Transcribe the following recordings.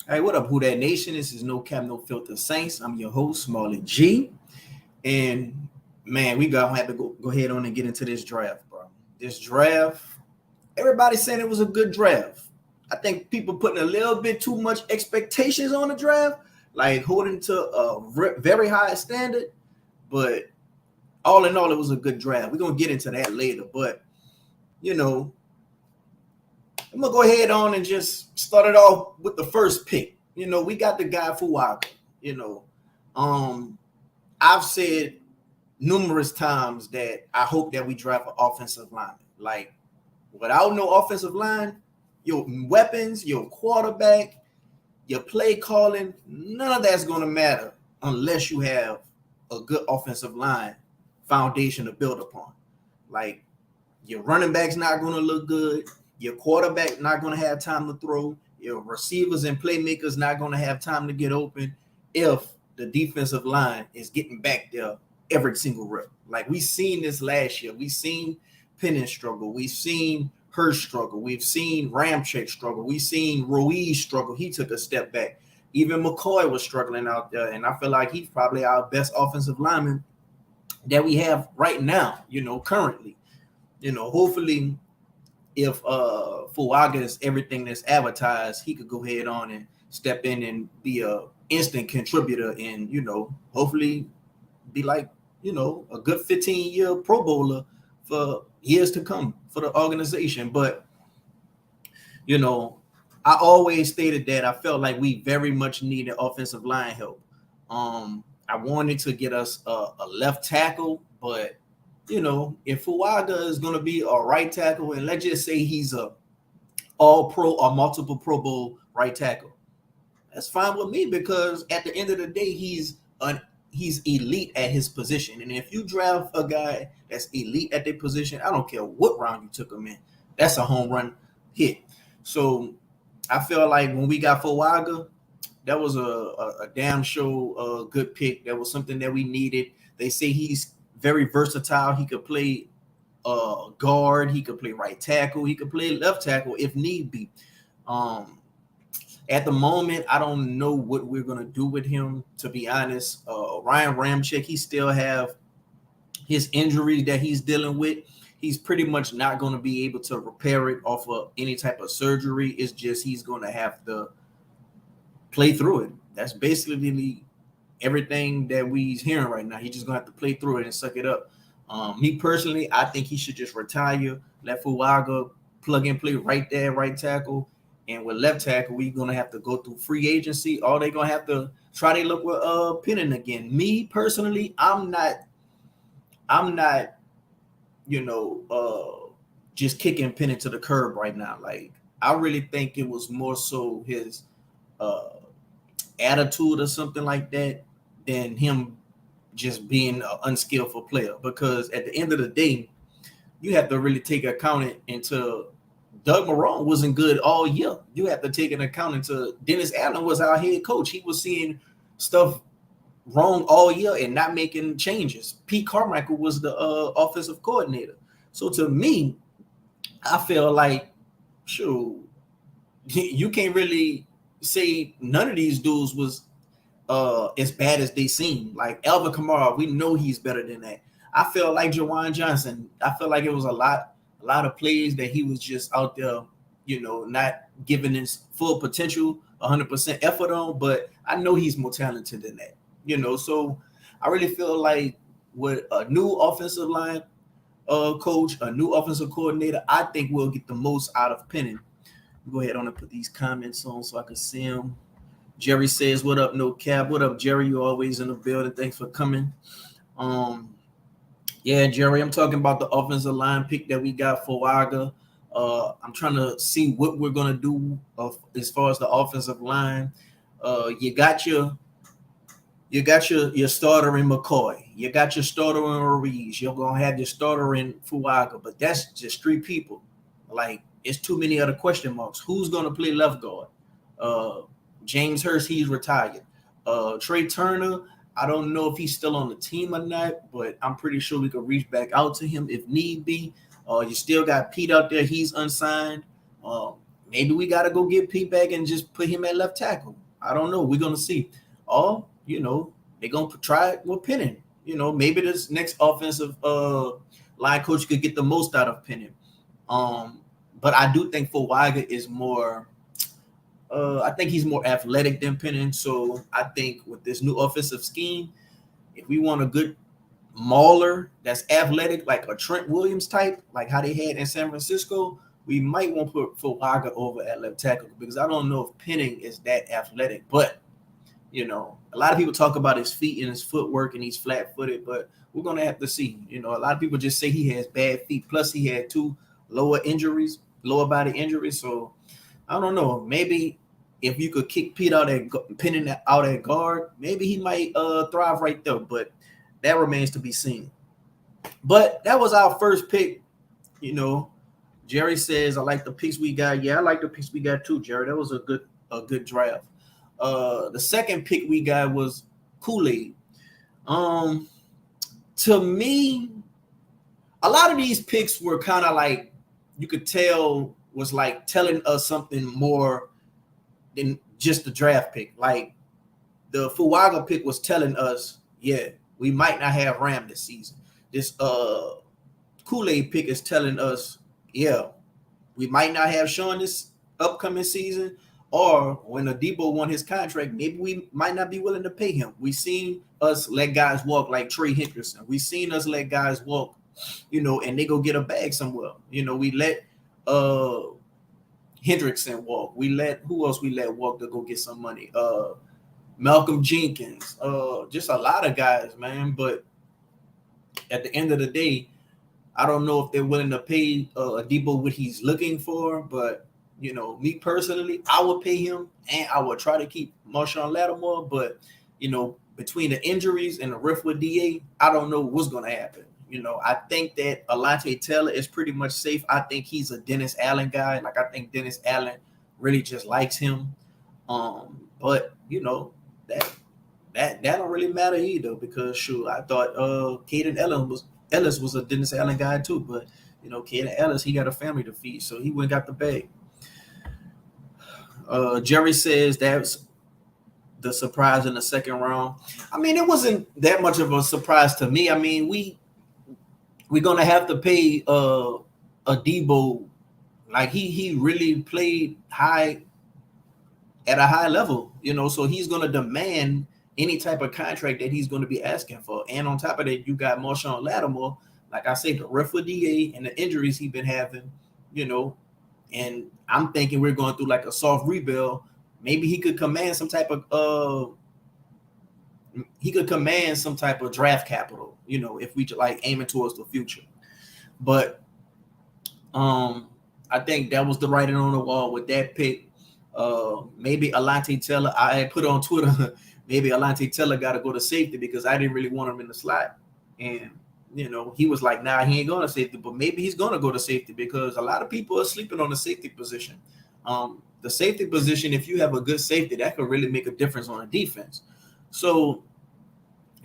Hey, what up, Who That Nation? This is No Cap, No Filter Saints. I'm your host, Smalley G. And man, we gonna have to go ahead on and get into this draft, bro. This draft, everybody's saying it was a good draft. I think people putting a little bit too much expectations on the draft, like holding to a very high standard. But all in all, it was a good draft. We're gonna get into that later. But you know, I'm gonna go ahead on and just start it off with the first pick. We got the guy Fuaga. You know, um, I've said numerous times that I hope that we draft an offensive lineman. Like without no offensive line, your weapons, your quarterback, your play calling, none of that's gonna matter unless you have a good offensive line foundation to build upon. Like your running back's not gonna look good. Your quarterback not going to have time to throw. Your receivers and playmakers not going to have time to get open if the defensive line is getting back there every single rep. Like we seen this last year. We've seen Penning struggle. We've seen Hurst struggle. We've seen Ramczyk struggle. We've seen Ruiz struggle. He took a step back. Even McCoy was struggling out there, and I feel like he's probably our best offensive lineman that we have right now, currently. Hopefully if Fuaga is everything that's advertised, he could go ahead on and step in and be a instant contributor and, hopefully be like, a good 15-year Pro Bowler for years to come for the organization. But, I always stated that I felt like we very much needed offensive line help. I wanted to get us a left tackle, but if Fuaga is going to be a right tackle, and let's just say he's a all-pro or multiple Pro Bowl right tackle, that's fine with me because at the end of the day, he's elite at his position. And if you draft a guy that's elite at their position, I don't care what round you took him in, that's a home run hit. So I feel like when we got Fuaga, that was a damn sure good pick. That was something that we needed. They say he's very versatile. He could play guard. He could play right tackle. He could play left tackle if need be. At the moment, I don't know what we're going to do with him, to be honest. Ryan Ramczyk, he still have his injuries that he's dealing with. He's pretty much not going to be able to repair it off of any type of surgery. It's just he's going to have to play through it. That's basically everything that we's hearing right now. He's just gonna have to play through it and suck it up. Me personally, I think he should just retire, let Fuaga plug and play right there, right tackle. And with left tackle, we're gonna have to go through free agency, or they're gonna have to try to look with Penning again. Me personally, I'm not just kicking Penning to the curb right now. Like I really think it was more so his attitude or something like that than him just being an unskillful player. Because at the end of the day, you have to really take account into Doug Marrone wasn't good all year. You have to take an account into Dennis Allen was our head coach. He was seeing stuff wrong all year and not making changes. Pete Carmichael was the offensive coordinator. So to me, I feel like, sure, you can't really say none of these dudes was as bad as they seem. Like Alvin Kamara, we know he's better than that. I feel like Jawan Johnson. I feel like it was a lot of plays that he was just out there, not giving his full potential, 100% effort on. But I know he's more talented than that, So I really feel like with a new offensive line coach, a new offensive coordinator, I think we'll get the most out of Penning. Go ahead on and put these comments on so I can see them. Jerry says, "What up, No Cap? What up, Jerry? You always in the building. Thanks for coming." Yeah, Jerry, I'm talking about the offensive line pick that we got for Fuaga. I'm trying to see what we're gonna do as far as the offensive line. You got your starter in McCoy. You got your starter in Ruiz. You're gonna have your starter in Fuaga, but that's just three people. Like it's too many other question marks. Who's gonna play left guard? James Hurst, he's retired. Trey Turner, I don't know if he's still on the team or not, but I'm pretty sure we could reach back out to him if need be. You still got Pete out there. He's unsigned. maybe we got to go get Pete back and just put him at left tackle. I don't know. We're going to see. Or, they're going to try it with Penning. Maybe this next offensive line coach could get the most out of Penning. But I do think Fuaga is more I think he's more athletic than Penning. So I think with this new offensive scheme, if we want a good mauler that's athletic, like a Trent Williams type, like how they had in San Francisco, we might want to put Fuaga over at left tackle because I don't know if Penning is that athletic. But, a lot of people talk about his feet and his footwork and he's flat-footed, but we're going to have to see. A lot of people just say he has bad feet. Plus, he had 2 lower body injuries. So I don't know. Maybe if you could kick Penning out at guard, maybe he might thrive right there. But that remains to be seen. But that was our first pick. Jerry says, I like the picks we got. Yeah, I like the picks we got too, Jerry. That was a good draft. The second pick we got was Kool-Aid. To me, a lot of these picks were kind of like, you could tell was like telling us something more than just the draft pick. Like the Fuaga pick was telling us, yeah, we might not have Ram this season. This Kool-Aid pick is telling us, yeah, we might not have Sean this upcoming season, or when Adebo won his contract, maybe we might not be willing to pay him. We seen us let guys walk like Trey Hendrickson. We seen us let guys walk, and they go get a bag somewhere. We let Hendrickson walk. Who else we let walk to go get some money? Malcolm Jenkins. Just a lot of guys, man. But at the end of the day, I don't know if they're willing to pay Adebo what he's looking for, but me personally, I would pay him and I would try to keep Marshawn Lattimore. But between the injuries and the rift with DA, I don't know what's going to happen. I think that Alante Taylor is pretty much safe. I think he's a Dennis Allen guy. Like I think Dennis Allen really just likes him. But that don't really matter either because I thought Caden Ellis was a Dennis Allen guy too, but Caden Ellis, he got a family to feed, so he went and got the bag. Jerry says that's the surprise in the second round. I mean, it wasn't that much of a surprise to me. I mean, we're gonna have to pay Adebo, like he really played at a high level, so he's gonna demand any type of contract that he's going to be asking for. And on top of that, you got Marshawn Lattimore, like I say, the ref with DA and the injuries he's been having, and I'm thinking we're going through like a soft rebuild. Maybe he could command some type of draft capital, if we like aiming towards the future. But I think that was the writing on the wall with that pick. Maybe Alante Taylor, I put on Twitter, maybe Alante Taylor got to go to safety because I didn't really want him in the slot. And, he was like, nah, he ain't going to safety, but maybe he's going to go to safety because a lot of people are sleeping on the safety position. The safety position, if you have a good safety, that could really make a difference on a defense. So,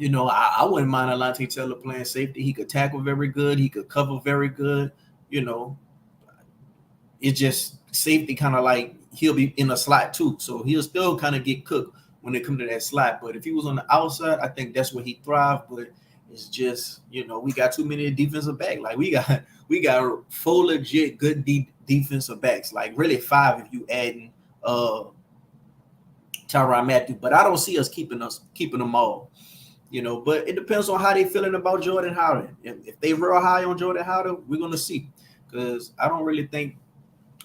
I wouldn't mind Alante Taylor playing safety. He could tackle very good. He could cover very good. It's just safety kind of like he'll be in a slot too. So he'll still kind of get cooked when it comes to that slot. But if he was on the outside, I think that's where he thrived. But it's just, we got too many defensive backs. Like we got 4 legit good defensive backs. Like really 5 if you add Tyrann Mathieu. But I don't see us keeping them all. But it depends on how they feeling about Jordan Howard. If they real high on Jordan Howard, we're gonna see. Because I don't really think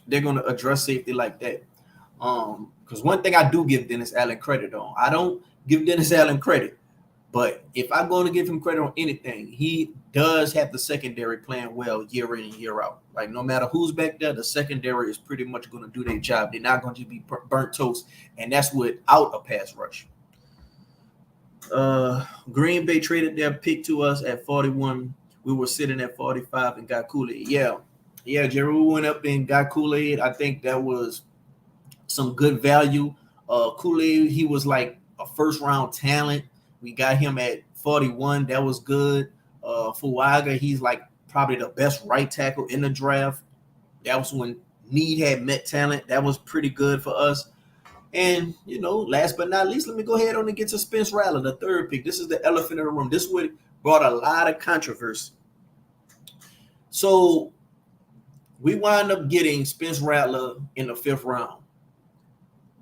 they're gonna address safety like that. Because one thing I do give Dennis Allen credit on, I don't give Dennis Allen credit, but if I'm going to give him credit on anything, he does have the secondary playing well year in and year out. Like no matter who's back there, the secondary is pretty much going to do their job. They're not going to be burnt toast, and that's without a pass rush. Green Bay traded their pick to us at 41. We were sitting at 45 and got Kool-Aid. Yeah, Jerry, we went up and got Kool-Aid. I think that was some good value. Kool-Aid, he was like a first-round talent. We got him at 41. That was good. Fuaga, he's like probably the best right tackle in the draft. That was when need had met talent. That was pretty good for us. And, last but not least, let me go ahead on and get to Spence Rattler, the third pick. This is the elephant in the room. This would brought a lot of controversy. So we wind up getting Spence Rattler in the 5th round.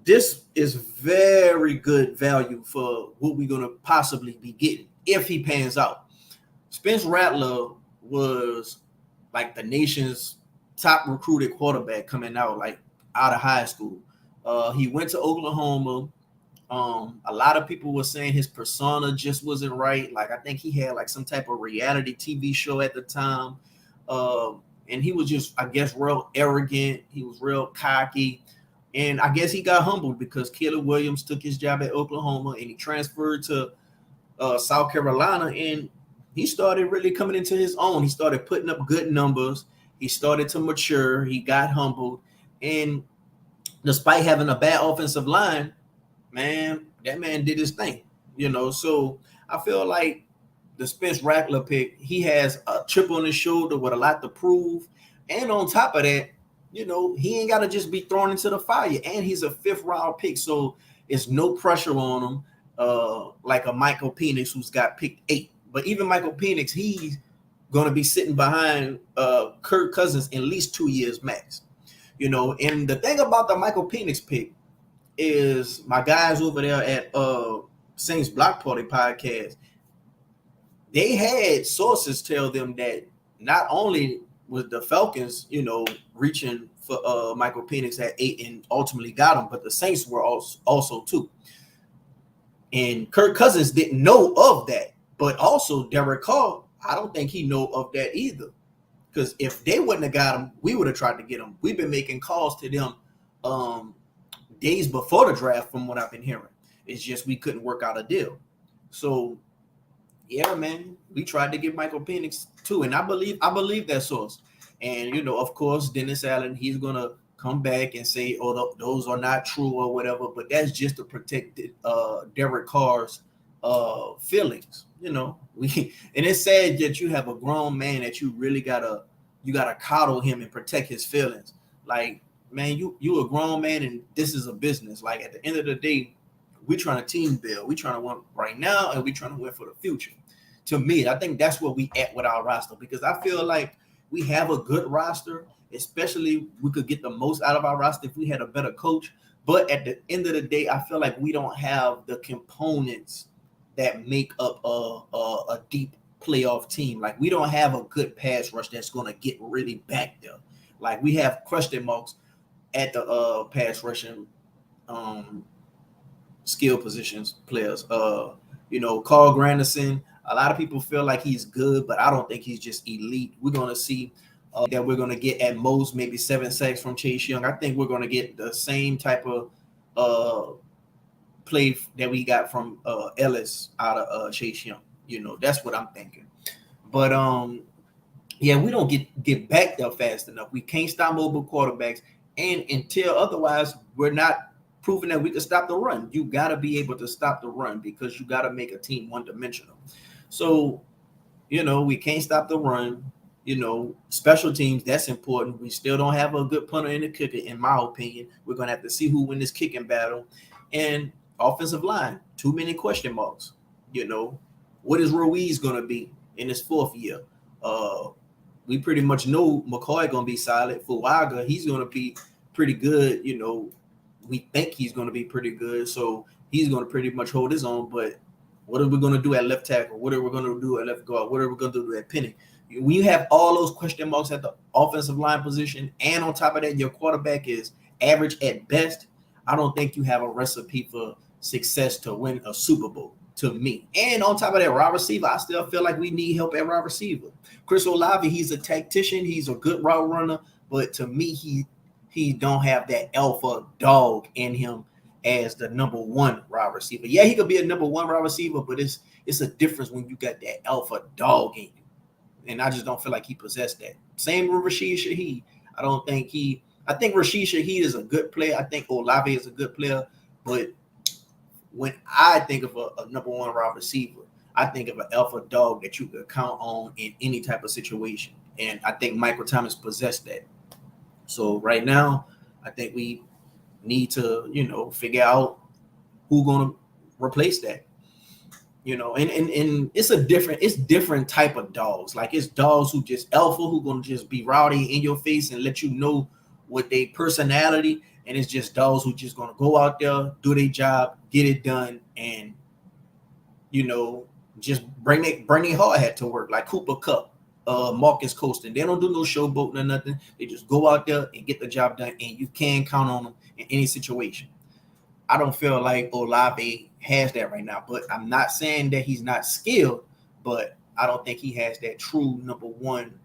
This is very good value for what we're going to possibly be getting if he pans out. Spence Rattler was like the nation's top recruited quarterback coming out of high school. He went to Oklahoma. A lot of people were saying his persona just wasn't right. Like, I think he had like some type of reality TV show at the time. And he was just, I guess, real arrogant. He was real cocky. And I guess he got humbled because Caleb Williams took his job at Oklahoma and he transferred to South Carolina. And he started really coming into his own. He started putting up good numbers. He started to mature. He got humbled. And despite having a bad offensive line, that man did his thing, So I feel like the Spence Rattler pick, he has a chip on his shoulder with a lot to prove. And on top of that, he ain't got to just be thrown into the fire. And he's a 5th round pick, so it's no pressure on him like a Michael Penix who's got picked 8. But even Michael Penix, he's going to be sitting behind Kirk Cousins in at least 2 years max. And the thing about the Michael Penix pick is my guys over there at Saints Block Party podcast, they had sources tell them that not only was the Falcons, reaching for Michael Penix at 8 and ultimately got him, but the Saints were also too. And Kirk Cousins didn't know of that, but also Derek Carr, I don't think he know of that either. Because if they wouldn't have got him, we would have tried to get him. We've been making calls to them days before the draft, from what I've been hearing. It's just we couldn't work out a deal. So, yeah, man, we tried to get Michael Penix too, and I believe that source. And of course, Dennis Allen, he's gonna come back and say, "Oh, those are not true" or whatever. But that's just to protect Derek Carr's feelings. And it's sad that you have a grown man that you really gotta coddle him and protect his feelings. Like, man, you a grown man and this is a business. Like, at the end of the day, we're trying to team build. We're trying to win right now and we're trying to win for the future. To me, I think that's where we at with our roster, because I feel like we have a good roster, especially we could get the most out of our roster if we had a better coach. But at the end of the day, I feel like we don't have the components that make up a deep playoff team. Like, we don't have a good pass rush that's going to get really back there. Like, we have question marks at the pass rushing skill positions players. Carl Granderson, a lot of people feel like he's good, but I don't think he's just elite. We're going to see that we're going to get at most maybe 7 sacks from Chase Young. I think we're going to get the same type of play that we got from Ellis out of Chase Young. That's what I'm thinking. But we don't get back there fast enough. We can't stop mobile quarterbacks, and until otherwise, we're not proving that we can stop the run. You got to be able to stop the run, because you got to make a team one-dimensional. So, we can't stop the run. Special teams, that's important. We still don't have a good punter and a kicker, in my opinion. We're going to have to see who wins this kicking battle. And offensive line, too many question marks. What is Ruiz going to be in his 4th year? We pretty much know McCoy going to be solid. Fuaga, he's going to be pretty good. We think he's going to be pretty good. So he's going to pretty much hold his own. But what are we going to do at left tackle? What are we going to do at left guard? What are we going to do at Penny? When you have all those question marks at the offensive line position, and on top of that, your quarterback is average at best, I don't think you have a recipe for success to win a Super Bowl, to me. And on top of that, wide receiver, I still feel like we need help at wide receiver. Chris Olave, he's a tactician. He's a good route runner. But to me, he don't have that alpha dog in him as the number 1 wide receiver. Yeah, he could be a number 1 wide receiver, but it's a difference when you got that alpha dog in you. And I just don't feel like he possessed that. Same with Rashid Shaheed. I think Rashid Shaheed is a good player. I think Olave is a good player. But when I think of a number 1 wide receiver, I think of an alpha dog that you could count on in any type of situation. And I think Michael Thomas possessed that. So right now, I think we need to, figure out who's gonna replace that. And it's different type of dogs. Like it's dogs who just alpha, who gonna just be rowdy in your face and let you know what their personality, and it's just dogs who just gonna go out there, do their job, get it done, and you know, just bring their hard hat to work, like Cooper Cup, Marcus Colston. They don't do no showboating or nothing. They just go out there and get the job done, and you can count on them in any situation. I don't feel like Olave has that right now, but I'm not saying that he's not skilled, but I don't think he has that true number one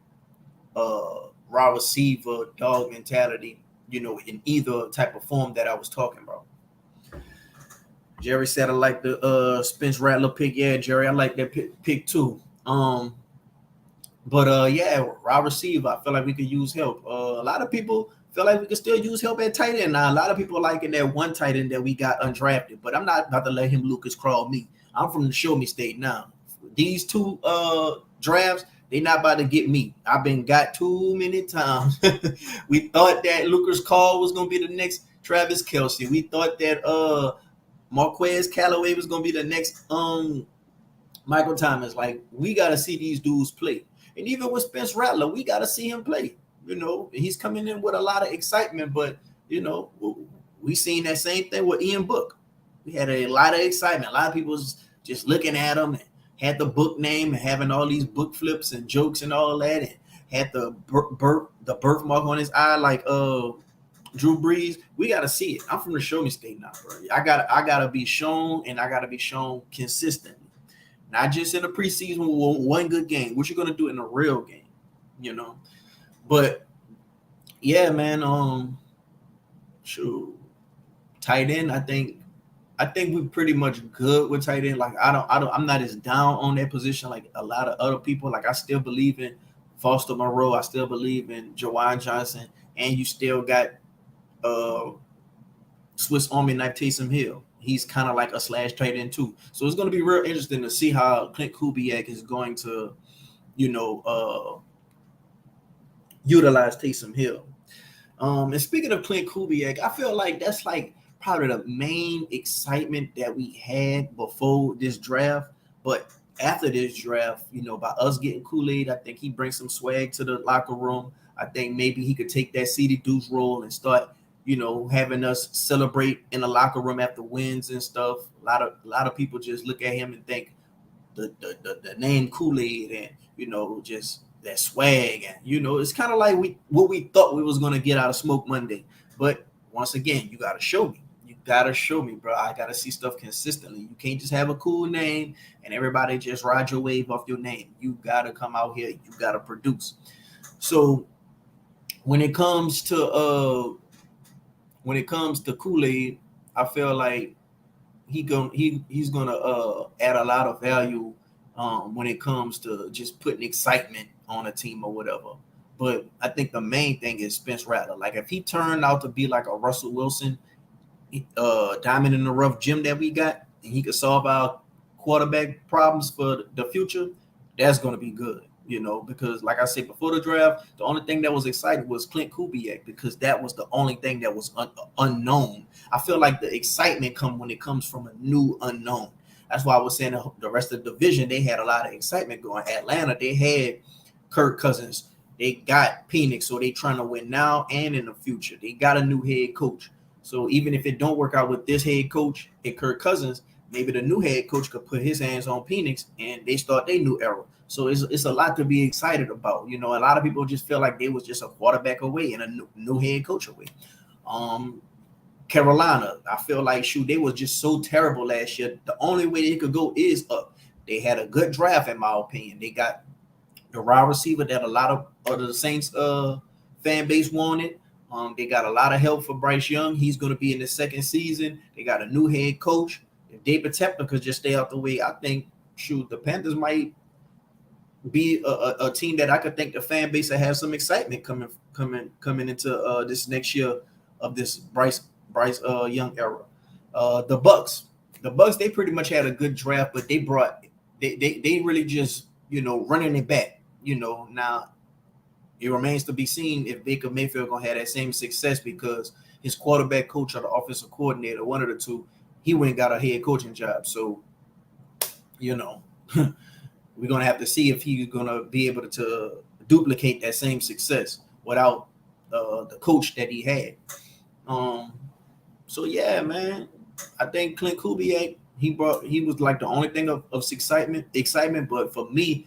raw receiver dog mentality, in either type of form that I was talking about. Jerry said I like the Spence Rattler pick. Yeah, Jerry, I like that pick too. But yeah, raw receiver, I feel like we could use help. A lot of people feel like we can still use help at tight end. Now, a lot of people liking that one tight end that we got undrafted, but I'm not about to let him Lucas crawl me. I'm from the show me state now. These two drafts, they not about to get me. I've been got too many times. We thought that Lucas Call was gonna be the next Travis Kelce. We thought that Marquez Callaway was gonna be the next Michael Thomas. Like, we gotta see these dudes play. And even with Spence Rattler, we gotta see him play. He's coming in with a lot of excitement, but we seen that same thing with Ian Book. We had a lot of excitement. A lot of people was just looking at him and had the book name and having all these book flips and jokes and all that, and had the birthmark on his eye like Drew Brees. We gotta see it. I'm from the show me state now, bro. I gotta be shown, and I gotta be shown consistently. Not just in a preseason with one good game. What you gonna do in a real game, But yeah, man. Shoot, tight end. I think we're pretty much good with tight end. Like I'm not as down on that position like a lot of other people. Like I still believe in Foster Moreau. I still believe in Jawan Johnson, and you still got Swiss Army knife Taysom Hill. He's kind of like a slash tight end too. So it's going to be real interesting to see how Clint Kubiak is going to, utilize Taysom Hill. And speaking of Clint Kubiak, I feel like that's like probably the main excitement that we had before this draft. But after this draft, by us getting Kool-Aid, I think he brings some swag to the locker room. I think maybe he could take that CD Deuce role and start, having us celebrate in the locker room after wins and stuff. A lot of people just look at him and think the name Kool-Aid and, just that swag, and it's kind of like what we thought we was gonna get out of Smoke Monday. But once again, you gotta show me. You gotta show me, bro. I gotta see stuff consistently. You can't just have a cool name and everybody just ride your wave off your name. You gotta come out here. You gotta produce. So when it comes to Kool-Aid, I feel like he's gonna add a lot of value when it comes to just putting excitement on a team or whatever. But I think the main thing is Spence Rattler. Like if he turned out to be like a Russell Wilson, diamond in the rough gym that we got, and he could solve our quarterback problems for the future, that's going to be good. Because like I said before the draft, the only thing that was exciting was Clint Kubiak, because that was the only thing that was unknown. I feel like the excitement comes when it comes from a new unknown. That's why I was saying the rest of the division, they had a lot of excitement going. Atlanta, they had Kirk Cousins. They got Penix, so they trying to win now and in the future. They got a new head coach. So even if it don't work out with this head coach and Kirk Cousins, maybe the new head coach could put his hands on Penix and they start their new era. So it's a lot to be excited about. A lot of people just feel like they was just a quarterback away and a new head coach away. Carolina, I feel like, they was just so terrible last year. The only way they could go is up. They had a good draft, in my opinion. They got the wide receiver that a lot of the Saints fan base wanted. They got a lot of help for Bryce Young. He's going to be in the second season. They got a new head coach. If David Tepper could just stay out the way, I think, the Panthers might be a team that I could think the fan base will have some excitement coming into this next year of this Bryce Young era. The Bucks, they pretty much had a good draft, but they really just running it back. Now it remains to be seen if Baker Mayfield gonna have that same success because his quarterback coach or the offensive coordinator, one of the two, he went and got a head coaching job. So, you know, we're gonna have to see if he's gonna be able to duplicate that same success without the coach that he had. So yeah, man, I think Clint Kubiak he was like the only thing of excitement. But for me,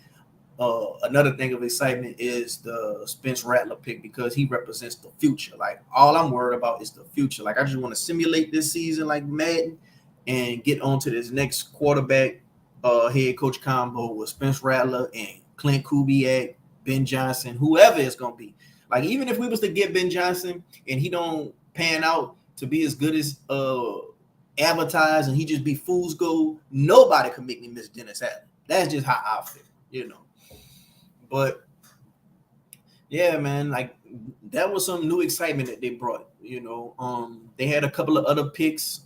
another thing of excitement is the Spence Rattler pick because he represents the future. Like all I'm worried about is the future. Like I just want to simulate this season like Madden and get on to this next quarterback head coach combo with Spence Rattler and Clint Kubiak, Ben Johnson, whoever it's gonna be. Like even if we was to get Ben Johnson and he don't pan out to be as good as advertised and he just be fool's gold, nobody can make me miss Dennis Allen. That's just how I feel, you know. But yeah, man, like that was some new excitement that they brought. You know, they had a couple of other picks.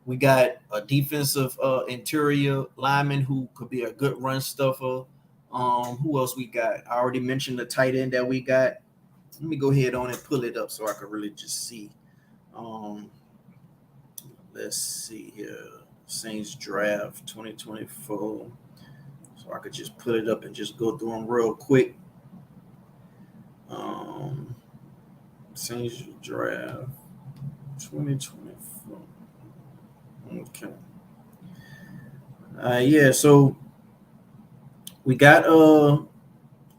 We got a defensive interior lineman who could be a good run stuffer. Who else we got? I already mentioned the tight end that we got. Let me go ahead on and pull it up so I can really just see. Let's see here. Saints draft 2024. So I could just put it up and just go through them real quick. Saints draft 2024. Okay. Yeah, so we got all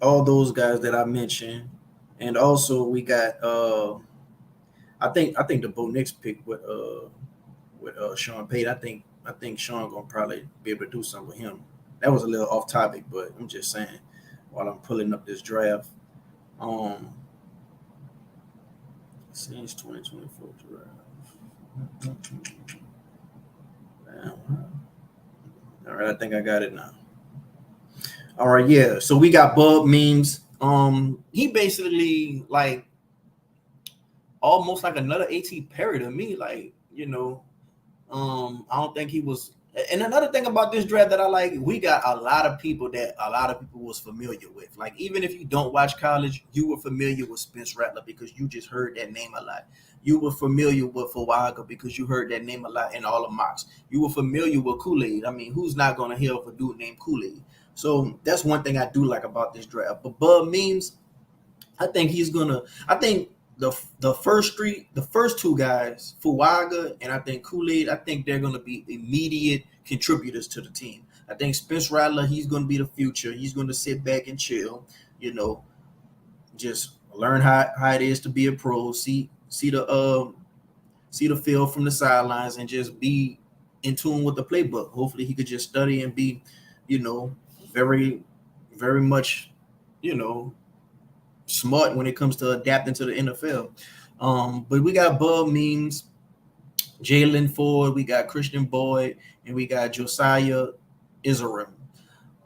those guys that I mentioned, and also we got I think the Bo Nix pick with Sean Payton. I think Sean gonna probably be able to do something with him. That was a little off topic, but I'm just saying while I'm pulling up this draft. Since 2024 draft. All right, I think I got it now. All right, yeah. So we got Bub Memes. He basically like almost like another A.T. Perry to me. Like, you know, I don't think he was. And another thing about this draft that I like, we got a lot of people that a lot of people was familiar with. Like, even if you don't watch college, you were familiar with Spence Rattler because you just heard that name a lot. You were familiar with Fuaga because you heard that name a lot in all the mocks. You were familiar with Kool-Aid. I mean, who's not going to hear of a dude named Kool-Aid? So that's one thing I do like about this draft. But Bub Memes, I think the first two guys, Fuaga and I think Kool-Aid, I think they're going to be immediate contributors to the team. I think Spence Rattler, he's going to be the future. He's going to sit back and chill, you know, just learn how it is to be a pro, see the field from the sidelines and just be in tune with the playbook. Hopefully he could just study and be, you know, very, very much, you know, smart when it comes to adapting to the NFL. But we got Bub Memes, Jalen Ford, we got Christian Boyd, and we got Josiah Israel.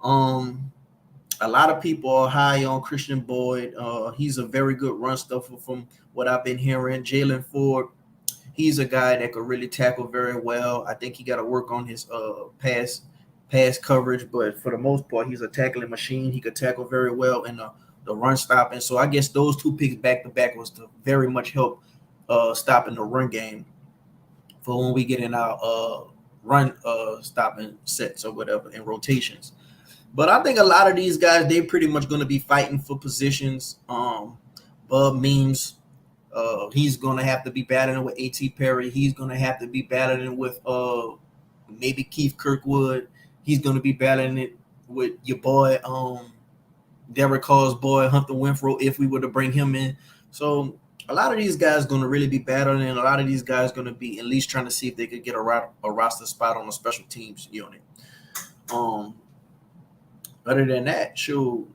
A lot of people are high on Christian Boyd. He's a very good run stuffer from what I've been hearing. Jalen Ford, he's a guy that could really tackle very well. I think he got to work on his pass coverage, but for the most part, he's a tackling machine. He could tackle very well in the run stop. And so I guess those two picks back to back was to very much help stopping the run game for when we get in our run stopping sets or whatever in rotations. But I think a lot of these guys, they're pretty much going to be fighting for positions. Bub Memes, he's going to have to be battling with A.T. Perry. He's going to have to be battling with maybe Keith Kirkwood. He's going to be battling it with your boy, Derek Carr's boy, Hunter Renfrow, if we were to bring him in. So a lot of these guys going to really be battling, and a lot of these guys going to be at least trying to see if they could get a roster spot on a special teams unit. Other than that, sure,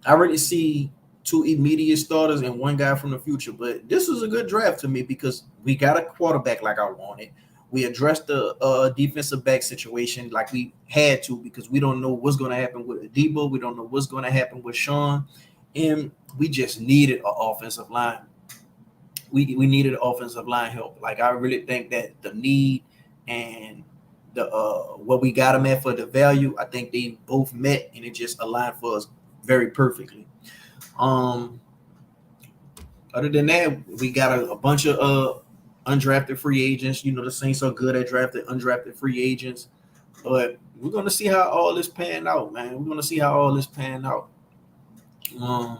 I already see two immediate starters and one guy from the future. But this was a good draft to me because we got a quarterback like I wanted. We addressed the defensive back situation like we had to because we don't know what's going to happen with Debo. We don't know what's going to happen with Sean. And we just needed an offensive line. We needed offensive line help. Like, I really think that the need and the what we got them at for the value, I think they both met, and it just aligned for us very perfectly. Um, Other than that, we got a bunch of undrafted free agents. You know, the Saints are good at drafting undrafted free agents, but we're gonna see how all this pan out, man. We're gonna see how all this pan out. I'm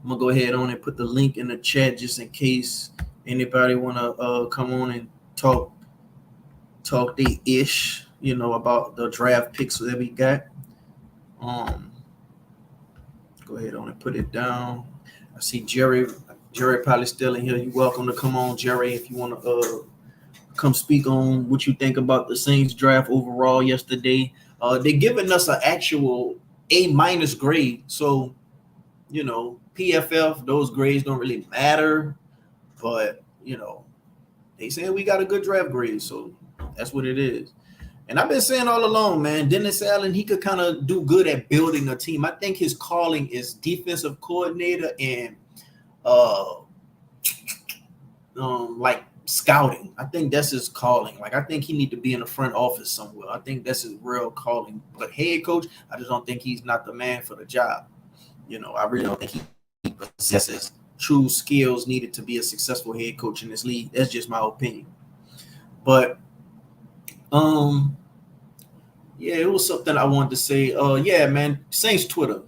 gonna go ahead on and put the link in the chat just in case anybody wanna come on and talk the ish, you know, about the draft picks that we got. Um, Go ahead on and put it down. I see Jerry. Jerry probably still in here. You're welcome to come on, Jerry, if you want to come speak on what you think about the Saints draft overall yesterday. They're giving us an actual A- grade. So, you know, PFF, those grades don't really matter. But, you know, they saying we got a good draft grade. So that's what it is. And I've been saying all along, man, Dennis Allen, he could kind of do good at building a team. I think his calling is defensive coordinator and like scouting. I think that's his calling. Like, I think he need to be in the front office somewhere. I think that's his real calling. But head coach, I just don't think he's not the man for the job. You know, I really don't think he possesses true skills needed to be a successful head coach in this league. That's just my opinion. But yeah, it was something I wanted to say. Yeah, man, Saints Twitter,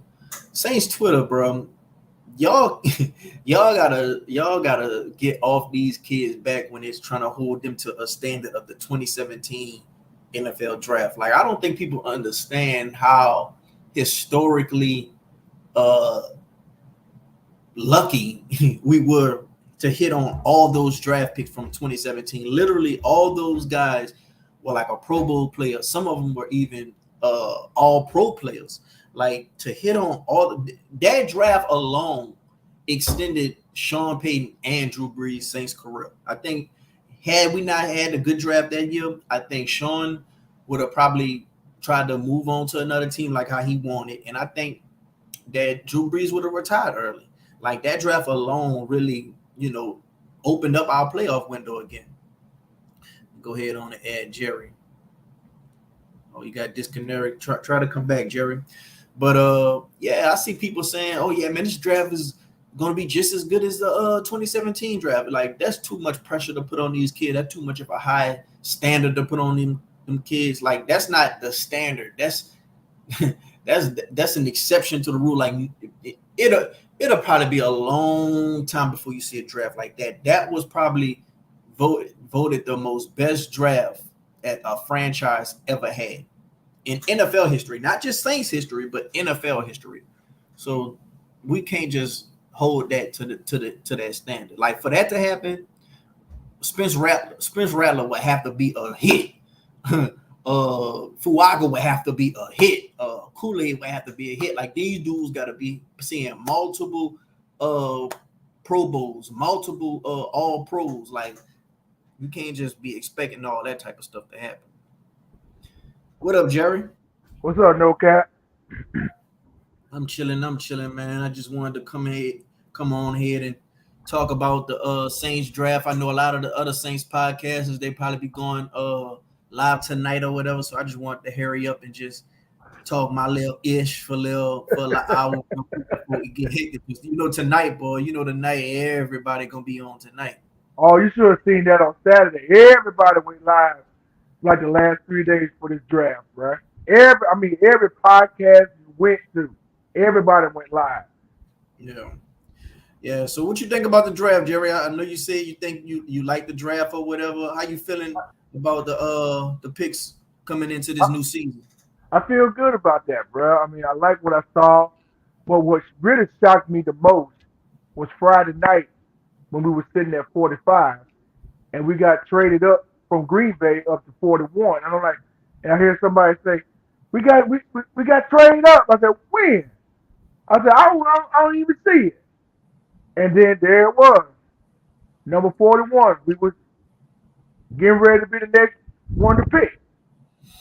bro. Y'all gotta get off these kids back when it's trying to hold them to a standard of the 2017 NFL draft. Like, I don't think people understand how historically lucky we were to hit on all those draft picks from 2017. Literally, all those guys were like a Pro Bowl player. Some of them were even all pro players. Like, to hit on all that draft alone extended Sean Payton and Drew Brees' Saints career. I think had we not had a good draft that year, I think Sean would have probably tried to move on to another team like how he wanted. And I think that Drew Brees would have retired early. Like, that draft alone really, you know, opened up our playoff window again. Go ahead on and add Jerry. Oh, you got disconnected. Try to come back, Jerry. But yeah, I see people saying, "Oh yeah, man, this draft is going to be just as good as the 2017 draft." Like, that's too much pressure to put on these kids. That's too much of a high standard to put on them kids. Like, that's not the standard. That's that's an exception to the rule. Like, it'll probably be a long time before you see a draft like that. That was probably voted the most best draft that a franchise ever had in NFL history, not just Saints history, but NFL history. So we can't just hold that to that standard. Like, for that to happen, Spence Rattler would have to be a hit. Fuaga would have to be a hit. Kool-Aid would have to be a hit. Like, these dudes got to be seeing multiple Pro Bowls, multiple All Pros. Like, you can't just be expecting all that type of stuff to happen. What up, Jerry? What's up, No Cap? I'm chilling, man. I just wanted to come on here and talk about the Saints draft. I know a lot of the other Saints podcasts, they probably be going live tonight or whatever. So I just wanted to hurry up and just talk my little ish for an hour before we get hit. Because, you know, tonight, boy, tonight everybody gonna be on tonight. Oh, you should have seen that on Saturday. Everybody went live like the last 3 days for this draft, right? Every podcast you went to, everybody went live. Yeah. Yeah. So what you think about the draft, Jerry? I know you said you think you like the draft or whatever. How you feeling about the picks coming into this new season? I feel good about that, bro. I mean, I like what I saw. But what really shocked me the most was Friday night when we were sitting at 45 and we got traded up from Green Bay up to 41. And I'm like, and I hear somebody say, we got traded up. I said, when? I said, I don't even see it. And then there it was, number 41. We was getting ready to be the next one to pick.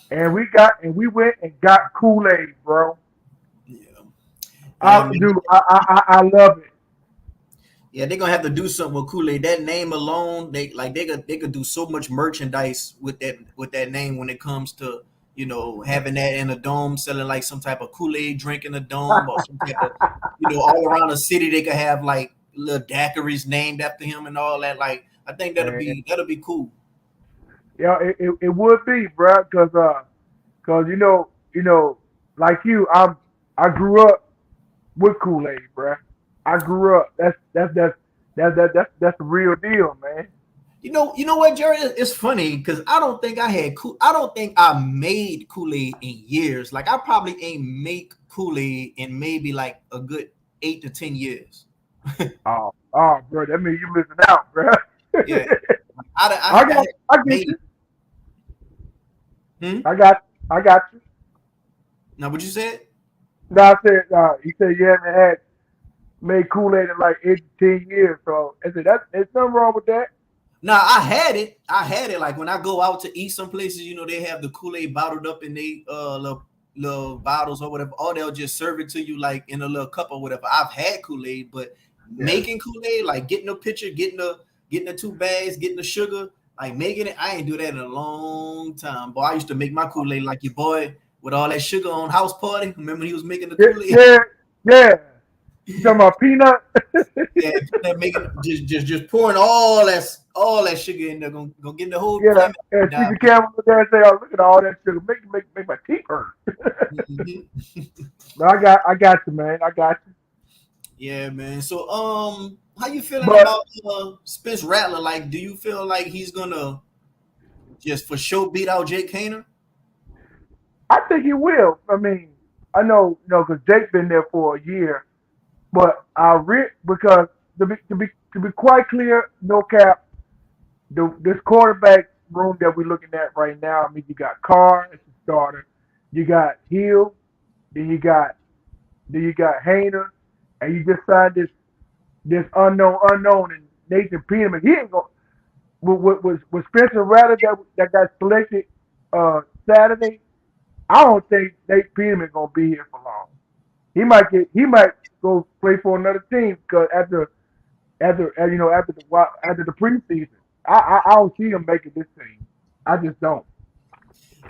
And we went and got Kool-Aid, bro. Yeah. I love it. Yeah, they're gonna have to do something with Kool-Aid. That name alone, they could do so much merchandise with that name when it comes to, having that in a dome, selling like some type of Kool-Aid drink in a dome or some type of, all around the city they could have like little daiquiris named after him and all that. Like I think Man, that'll be cool. yeah, it would be, bro, cause like you, I grew up with Kool Aid, bro. I grew up. That's the real deal, man. You know what, Jerry? It's funny because I don't think I made Kool-Aid in years. Like I probably ain't make Kool-Aid in maybe like a good 8 to 10 years. Oh, bro, that means you missing out, bro. Yeah, I got, I I get made. you. Hmm? I got you. Now, what you said? No, I said, he said you haven't had made Kool Aid in like 8 to 10 years. So I said there's nothing wrong with that. Now I had it. I had it. Like when I go out to eat some places, they have the Kool-Aid bottled up in they little bottles or whatever, or they'll just serve it to you like in a little cup or whatever. I've had Kool-Aid, but Yeah. making Kool-Aid, like getting a pitcher, getting the 2 bags, getting the sugar, like making it, I ain't do that in a long time. Boy, I used to make my Kool-Aid like your boy with all that sugar on house party. Remember he was making the Yeah, Kool-Aid? yeah, yeah. You talking about peanut? Yeah, making just pouring all that sugar in there, gonna get the whole Yeah, family and see the diabetes. camera look there and say, "Oh, look at all that sugar, make my teeth hurt." Mhm. But I got you, man. I got you. Yeah, man. So, how you feeling But about Spence Rattler? Like, do you feel like he's gonna just for sure beat out Jake Hayner? I think he will. I mean, I know, because Jake been there for a year. But because to be quite clear, no cap, this quarterback room that we're looking at right now. I mean, you got Carr as the starter, you got Hill, then you got Hayner, and you just signed this unknown and Nathan Peterman. He ain't going with Spencer Rattler that got selected Saturday. I don't think Nate Peterman gonna be here for long. He might go play for another team because after the preseason, I don't see him making this team. I just don't.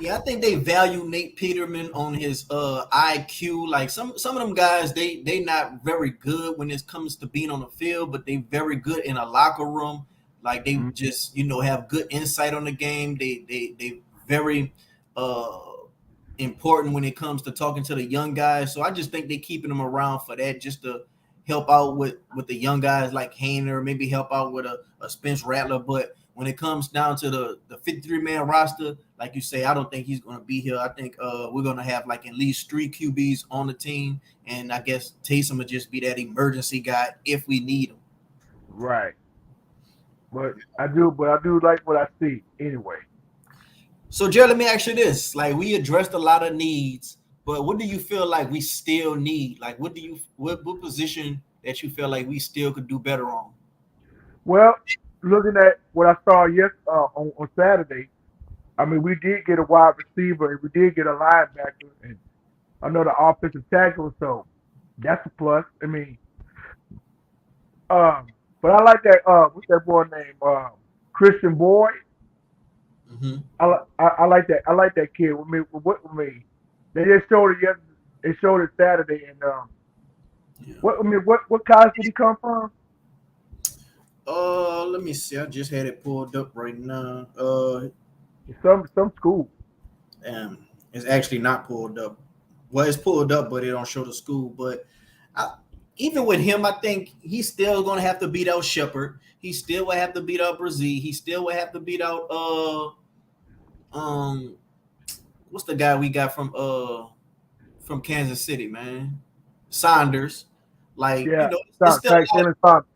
Yeah, I think they value Nate Peterman on his IQ. Like some of them guys, they not very good when it comes to being on the field, but they very good in a locker room. Like they Mhm. just have good insight on the game. They very uh important when it comes to talking to the young guys. So I just think they keeping them around for that, just to help out with the young guys like Hayner, maybe help out with a Spence Rattler. But when it comes down to the 53-man roster, like you say, I don't think he's going to be here. I think we're going to have like at least 3 QBs on the team, and I guess Taysom will just be that emergency guy if we need him. Right. But I do like what I see anyway. So, Jerry, let me ask you this: like, we addressed a lot of needs, but what do you feel like we still need? Like, what position that you feel like we still could do better on? Well, looking at what I saw on Saturday, I mean we did get a wide receiver and we did get a linebacker and another offensive tackle, so that's a plus. I mean, but I like that. What's that boy name? Christian Boyd. Mm-hmm. I like that. I like that kid. With me, they just showed it yesterday. They showed it Saturday, and Yeah. what college did he come from? Let me see. I just had it pulled up right now. Some school. It's actually not pulled up. Well, it's pulled up, but it don't show the school. But I, even with him, I think he's still going to have to beat out Shepard. He still will have to beat out Brazil. He still will have to beat out um what's the guy we got from Kansas City, man? Saunders. Like, Yeah, it's still a lot of, Taylor Thompson.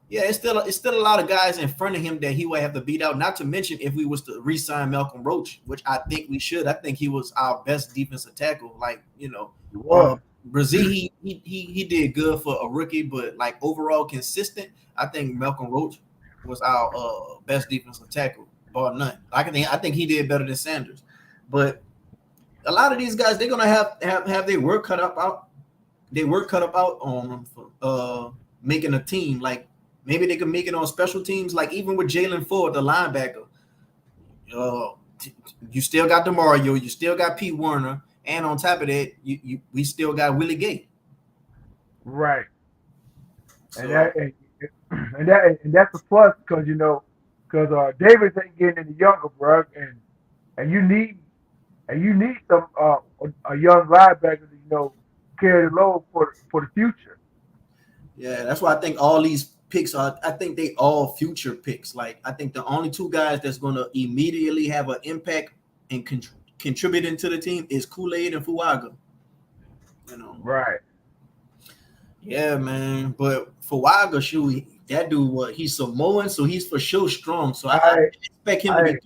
yeah, it's still a lot of guys in front of him that he will have to beat out. Not to mention if we was to re-sign Malcolm Roach, which I think we should. I think he was our best defensive tackle. Like, He was. Brazil, he did good for a rookie, but like overall consistent, I think Malcolm Roach was our best defensive tackle, bar none. I think he did better than Sanders. But a lot of these guys, they're gonna have their work cut up out. They work cut up out on them for making a team. Like maybe they can make it on special teams. Like even with Jalen Ford, the linebacker, you still got DeMario, you still got Pete Werner, and on top of that, we still got Willie Gay. Right. And So that and that's a plus because because Davis ain't getting any younger, bro, and you need some a young linebacker to carry the load for the future. yeah, that's why I think all these picks are. I think they all future picks. Like I think the only two guys that's going to immediately have an impact and contributing to the team is Kool-Aid and Fuaga. You know. Right. Yeah, man. But Fuaga, shoot, that dude, what? He's Samoan, so he's for sure strong. So I expect him to be.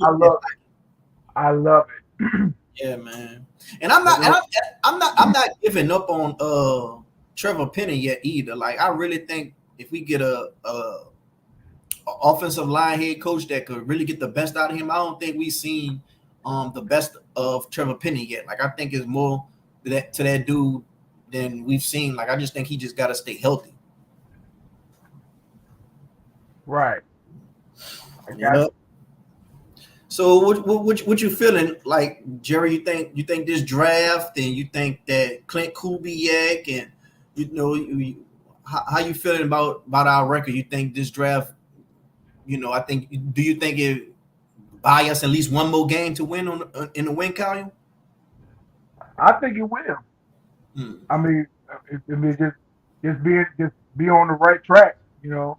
I love it. Yeah, man. And I'm not giving up on Trevor Penny yet either. Like I really think if we get a offensive line head coach that could really get the best out of him, I don't think we've seen the best of Trevor Penny yet. Like I think it's more to that dude than we've seen. Like I just think he just got to stay healthy. Right. Yep. So what you feeling like, Jerry? You think this draft, and you think that Clint Kubiak, and how you feeling about our record? You think this draft, do you think it buy us at least one more game to win in the win column? I think it will. I mean, just be on the right track, Yeah.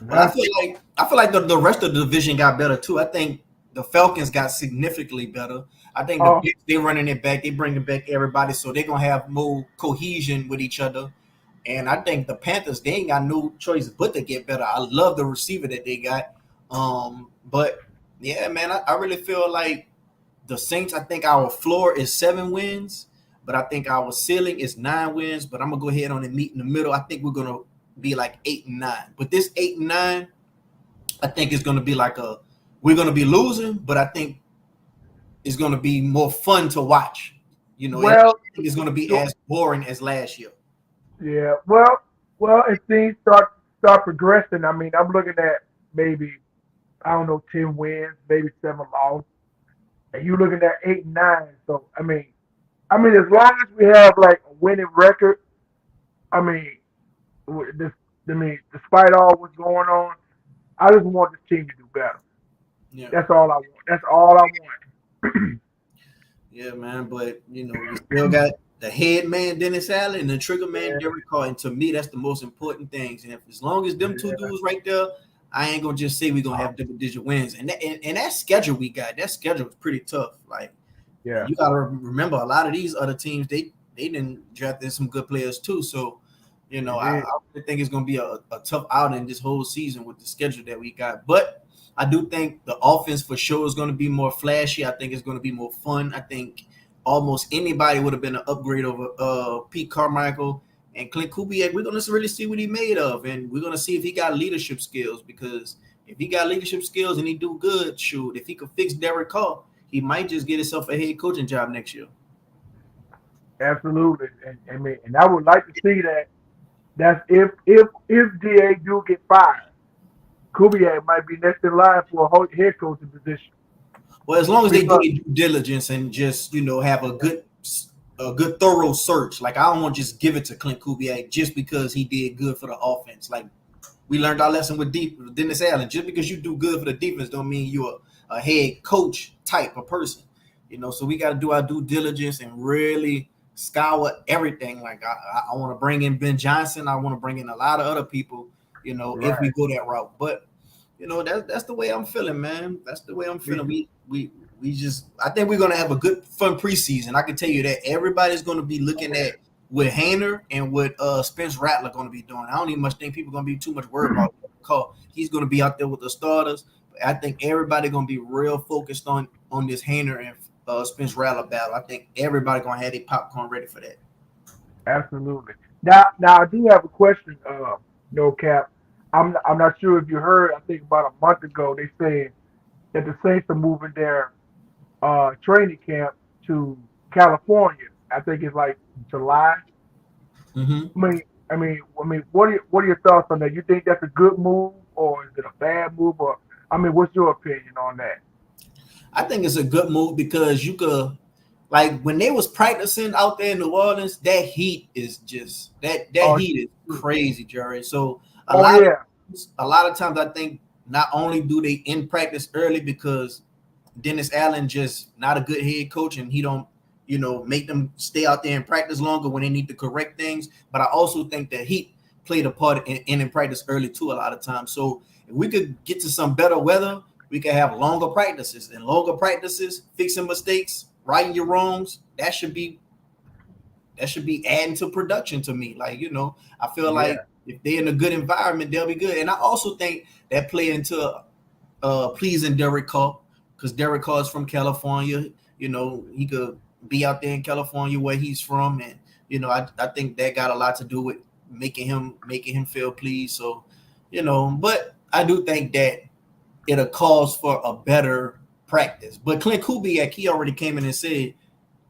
But I feel like the rest of the division got better too. I think the Falcons got significantly better. I think they're running it back. They bringing back everybody, so they're gonna have more cohesion with each other. And I think the Panthers, they ain't got no choice but to get better. I love the receiver that they got. But yeah, man, I really feel like the Saints. I think our floor is 7 wins, but I think our ceiling is 9 wins. But I'm gonna go ahead on and meet in the middle. I think we're gonna be like 8 and 9. But this 8 and 9, I think it's gonna be like we're gonna be losing, but I think it's gonna be more fun to watch. I think it's gonna be as boring as last year. Yeah. Well, if things start progressing, I mean, I'm looking at maybe 10 wins, maybe 7 losses, and you're looking at 8 and 9. So I mean, as long as we have like a winning record, I mean, despite all what's going on, I just want this team to do better. Yeah. That's all I want. That's all I want. Yeah, man. But we still got the head man Dennis Allen and the trigger man Derek Carr. And to me, that's the most important things. And as long as them two dudes right there, I ain't gonna just say we're gonna have double-digit wins. And that schedule we got, that schedule is pretty tough. Like, you gotta remember a lot of these other teams, they didn't draft in some good players too. So, I really think it's gonna be a tough outing this whole season with the schedule that we got. But I do think the offense for sure is going to be more flashy. I think it's going to be more fun. I think almost anybody would have been an upgrade over Pete Carmichael and Clint Kubiak. We're going to really see what he made of, and we're going to see if he got leadership skills. Because if he got leadership skills and he do good, shoot, if he could fix Derek Carr, he might just get himself a head coaching job next year. Absolutely, and I would like to see that. That's if DA do get fired. Kubiak might be next in line for a head coaching position. Well, as long as they do their due diligence and just have a good thorough search. Like I don't want to just give it to Clint Kubiak just because he did good for the offense. Like we learned our lesson with Dennis Allen. Just because you do good for the defense don't mean you're a head coach type of person. So we got to do our due diligence and really scour everything. Like I want to bring in Ben Johnson. I want to bring in a lot of other people. If we go that route. But that's the way I'm feeling, man. That's the way I'm feeling. We just I think we're gonna have a good fun preseason. I can tell you that everybody's gonna be looking at what Hainer and what Spence Rattler gonna be doing. I don't even much think people are gonna be too much worried about because he's gonna be out there with the starters. But I think everybody gonna be real focused on this Hainer and Spence Rattler battle. I think everybody gonna have their popcorn ready for that. Absolutely. Now I do have a question, no cap. I'm not sure if you heard. I think about a month ago they said that the Saints are moving their training camp to California. I think it's like July. Mm-hmm. I mean, what are your thoughts on that? You think that's a good move or is it a bad move? Or what's your opinion on that? I think it's a good move because you could, like when they was practicing out there in New Orleans, that heat is just that Oh, heat is crazy, Jerry. So a oh lot of yeah, a lot of times I think not only do they in practice early because Dennis Allen just not a good head coach and he don't make them stay out there and practice longer when they need to correct things. But I also think that heat played a part in practice early too a lot of times. So if we could get to some better weather, we could have longer practices and longer practices, fixing mistakes, righting your wrongs. That should be adding to production to me. Like, I feel like yeah, if they're in a good environment, they'll be good. And I also think that play into pleasing Derek Carr because Derek Carr is from California. He could be out there in California where he's from, and I think that got a lot to do with making him feel pleased. So, but I do think that it'll cause for a better practice. But Clint Kubiak, he already came in and said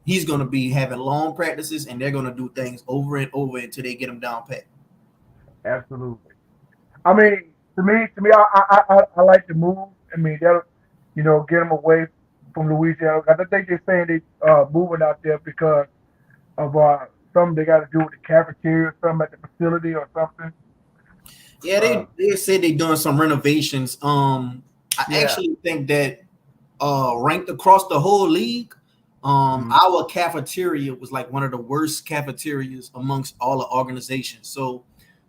he's going to be having long practices, and they're going to do things over and over until they get him down pat. absolutely. I mean, to me, I like the move. I mean, that get them away from Louisiana. I think they're saying they moving out there because of something they got to do with the cafeteria, or something at the facility or something. Yeah, Uh, they said they're doing some renovations. I yeah. actually think that ranked across the whole league, Mm-hmm. our cafeteria was like one of the worst cafeterias amongst all the organizations. So,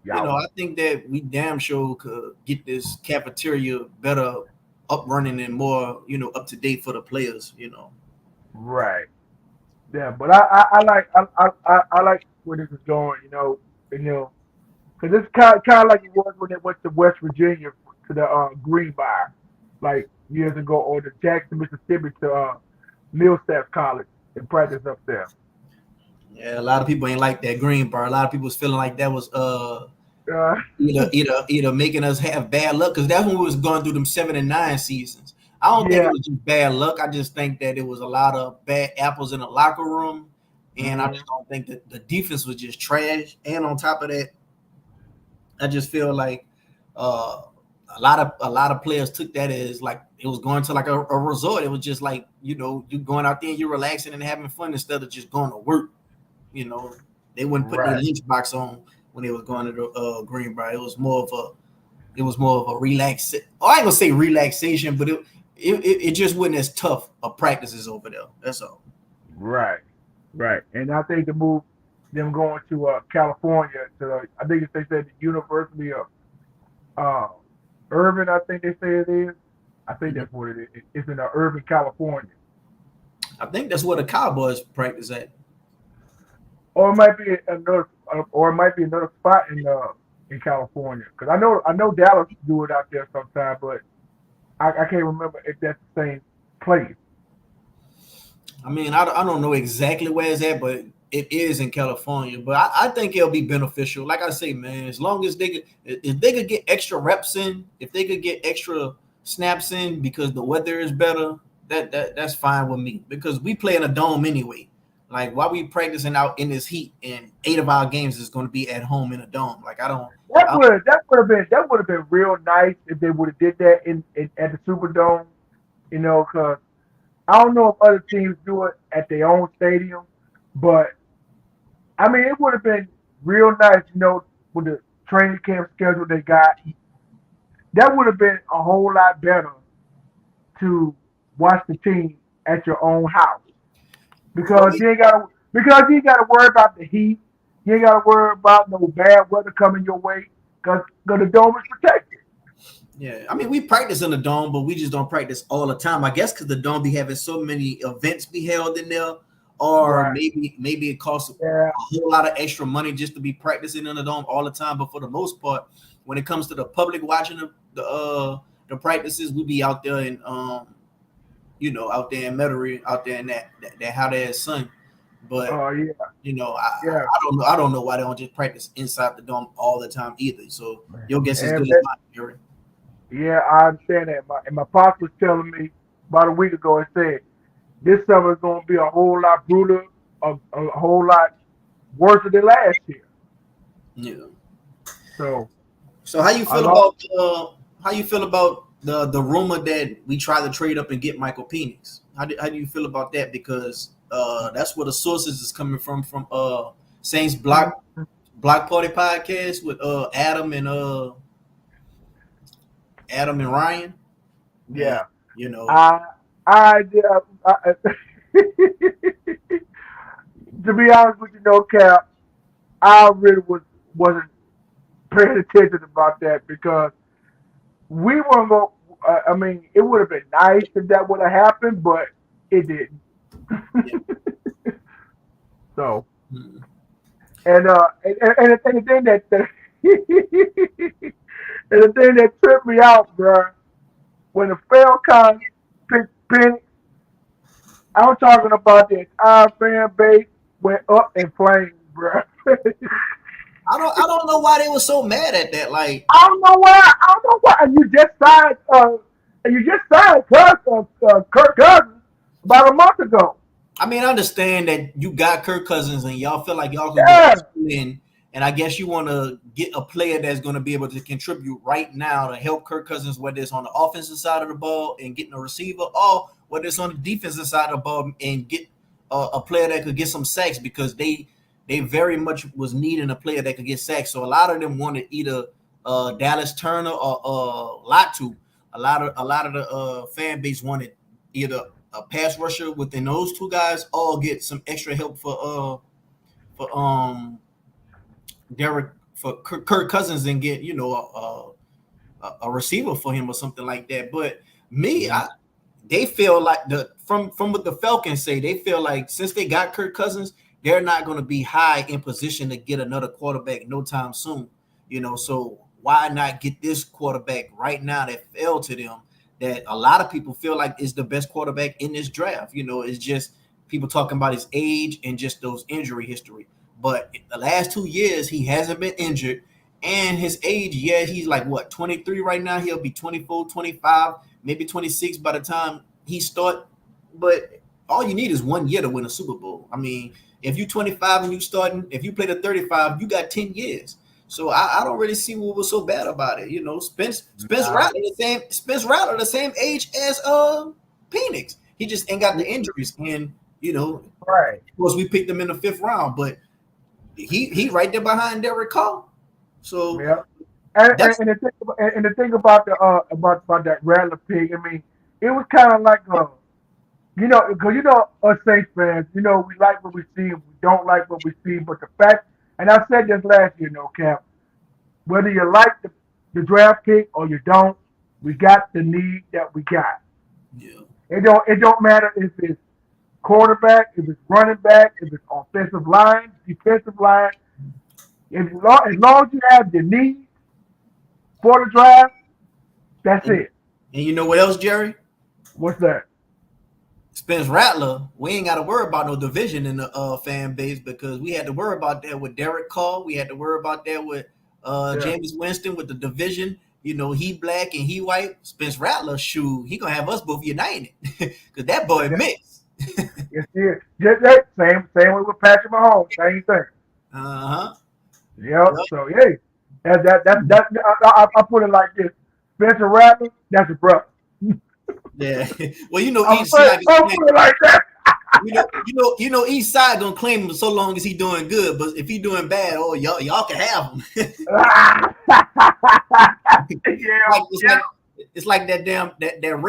Yeah. I think that we damn sure could get this cafeteria better up running and more, up to date for the players. Right. Yeah, but I like I like where this is going. Because it's kind of like it was when they went to West Virginia to the Greenbrier, like years ago, or the Jackson, Mississippi to Millsap College and practice up there. Yeah, a lot of people ain't like that green bar. A lot of people was feeling like that was Uh, either making us have bad luck because that's when we was going through them 7 and 9 seasons. I don't think it yeah. was just bad luck. I just think that it was a lot of bad apples in the locker room, and I Mm, just don't think that the defense was just trash. And on top of that, I just feel like uh, a lot of players took that as like it was going to like a resort. It was just like you going out there and you're relaxing and having fun instead of just going to work. You know, they wouldn't put their right. lunchbox on when they was going to the Greenbrier. It was more of a relax. Oh, I ain't gonna say relaxation, but it just wasn't as tough of practices over there. That's all. Right. Right. And I think the move them going to California to I think they said the University of uh, Irvin. I think they say it is. I think Mhm. that's what it is. It's in Irvin, California. I think that's where the Cowboys practice at. Or it might be another, or it might be another spot in California. Because I know Dallas do it out there sometime, but I can't remember if that's the same place. I mean, I don't know exactly where it's at, but it is in California. But I think it'll be beneficial. Like I say, man, as long as if they could get extra reps in, if they could get extra snaps in because the weather is better, that's fine with me. Because we play in a dome anyway. Like why we practicing out in this heat, and 8 of our games is going to be at home in a dome. Like I That would have been real nice if they would have did that in at the Superdome. Because I don't know if other teams do it at their own stadium, but I mean it would have been real nice. With the training camp schedule they got, that would have been a whole lot better to watch the team at your own house well, because you ain't gotta worry about the heat. You ain't gotta worry about no bad weather coming your way because the dome is protected. yeah, I mean, we practice in the dome, but we just don't practice all the time. I guess because the dome be having so many events be held in there, or Right. maybe it costs a Yeah. whole lot of extra money just to be practicing in the dome all the time. But for the most part, when it comes to the public watching the practices, we be out there and out there in Metairie, out there in that hot ass sun. But Oh yeah. Yeah. I don't know. I don't know why they don't just practice inside the dome all the time either. So your guess is And good as mine, Fury. yeah, I understand that. My pops was telling me about a week ago. It said this summer is going to be a whole lot brutal, a whole lot worse than last year. Yeah. So So how you I feel lost. about the rumor that we tried to trade up and get Michael Penix. How do you feel about that? Because that's where the sources is coming from Saints Block Party podcast with Adam and Ryan. And Yeah. you know, I to be honest with you, no cap, I really wasn't paying attention about that because we weren't going. I mean, it would have been nice if that would have happened, but it didn't. yeah. So, Hmm. and the thing that and the thing that tripped me out, bro, when the Falcons picked Penny, I'm talking about the entire fan base went up in flames, bro. I don't know why they were so mad at that. Like, I don't know why. I don't know why. And you just signed Kirk Cousins about a month ago. I mean, I understand that you got Kirk Cousins and y'all feel like y'all can go Yeah, in, and I guess you want to get a player that's going to be able to contribute right now to help Kirk Cousins, whether it's on the offensive side of the ball and getting a receiver, or whether it's on the defensive side of the ball and get a player that could get some sacks because they very much was needing a player that could get sacks. So a lot of them wanted either Dallas Turner or Latu. A lot of the fan base wanted either a pass rusher within those two guys, or get some extra help for Derek for Kirk Cousins and get a receiver for him or something like that. But me, they feel like from what the Falcons say, they feel like since they got Kirk Cousins, they're not going to be high in position to get another quarterback no time soon. So why not get this quarterback right now that fell to them? That a lot of people feel like is the best quarterback in this draft. It's just people talking about his age and just those injury history. But the last 2 years, he hasn't been injured. And his age, yeah, he's like, what, 23 right now? He'll be 24, 25, maybe 26 by the time he start. But all you need is 1 year to win a Super Bowl. I mean, if you're 25 and you starting, if you play to 35, you got 10 years. So I don't really see what was so bad about it. Spence nah, Rattler the same age as Penix. He just ain't got the injuries. And right. of course we picked him in the 5th round, but he right there behind Derek Carr. So Yeah. And, that's and the thing about the about that Rattler pick, I mean, it was kind of like because us Saints fans, we like what we see, and we don't like what we see. But the fact, and I said this last year, no cap, whether you like the draft pick or you don't, we got the need that we got. yeah. It don't matter if it's quarterback, if it's running back, if it's offensive line, defensive line. As long as you have the need for the draft, that's And, it. and you know what else, Jerry? What's that? Spence Rattler, we ain't got to worry about no division in the fan base because we had to worry about that with Derek Carr. We had to worry about that with Yeah. James Winston with the division. He black and he white. Spence Rattler, shoot, he gonna have us both united because that boy Yeah. mixed. Yes, yeah. Just that same way with Patrick Mahomes, same thing. Uh huh. Yep. Yep. So yeah, that I put it like this: Spencer Rattler, that's a brother. Yeah. Well, I'm each put side I'll gonna claim. put it like that. Each side gonna claim him so long as he doing good. But if he doing bad, oh y'all can have him. Yeah, like it's yeah, like it's like that damn that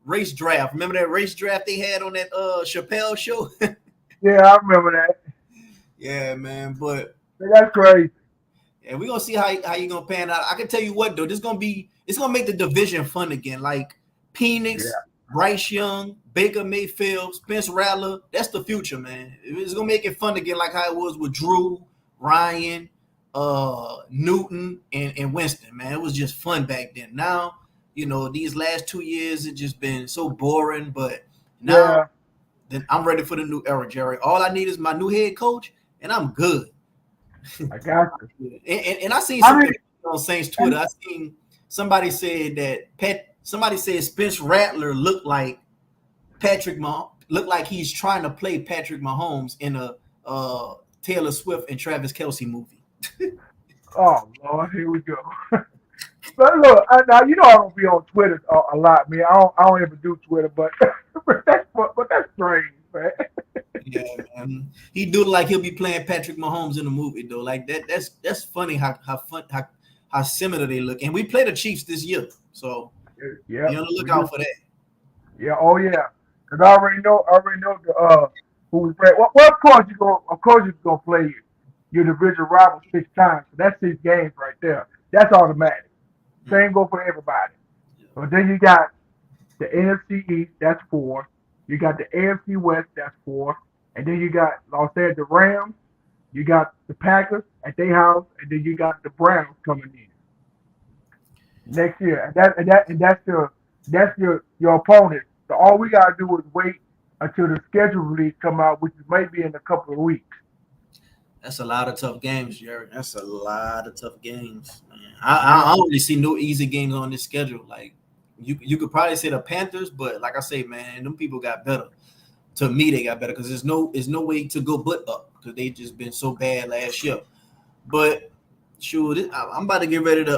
race draft. Remember that race draft they had on that Chappelle show? yeah. I remember that. Yeah, man. But That's crazy. yeah, we're gonna see how you gonna pan out. I can tell you what though, it's gonna make the division fun again. Like Yeah, Penix, Bryce Young, Baker Mayfield, Spence Rattler. That's the future, man. It's gonna make it fun again, like how it was with Drew, Ryan, Newton, and Winston. Man, it was just fun back then. Now, these last 2 years it just been so boring. But now, yeah. then I'm ready for the new era, Jerry. All I need is my new head coach, and I'm good. I got you. And I seen I mean, something on Saints Twitter. I seen somebody said that somebody said Spence Rattler looked like looked like he's trying to play Patrick Mahomes in a Taylor Swift and Travis Kelce movie. oh Lord, here we go. But look, now you know I don't be on Twitter a lot, man. I don't ever do Twitter, but that's strange, man. Yeah, man. He do like he'll be playing Patrick Mahomes in the movie though. Like that. That's funny how similar they look. And we play the Chiefs this year, so Yeah, be on the we lookout do. for that. Yeah, oh yeah. Cause I already know the who we play. Well, of course you gonna play your division rival 6 times. So that's 6 games right there. That's automatic. Same go for everybody. But then you got the NFC East, that's 4. You got the AFC West, that's 4. And then you got, like I said, the Rams. You got the Packers at their house, and then you got the Browns coming in next year. And that's your opponent. So all we gotta do is wait until the schedule release come out, which is maybe in a couple of weeks. That's a lot of tough games, Jerry. That's a lot of tough games, man. Yeah. I don't really see no easy games on this schedule. Like you could probably say the Panthers, but like I say, man, them people got better. To me, they got better because there's no way to go but up because they just been so bad last year. But sure, I'm about to get ready to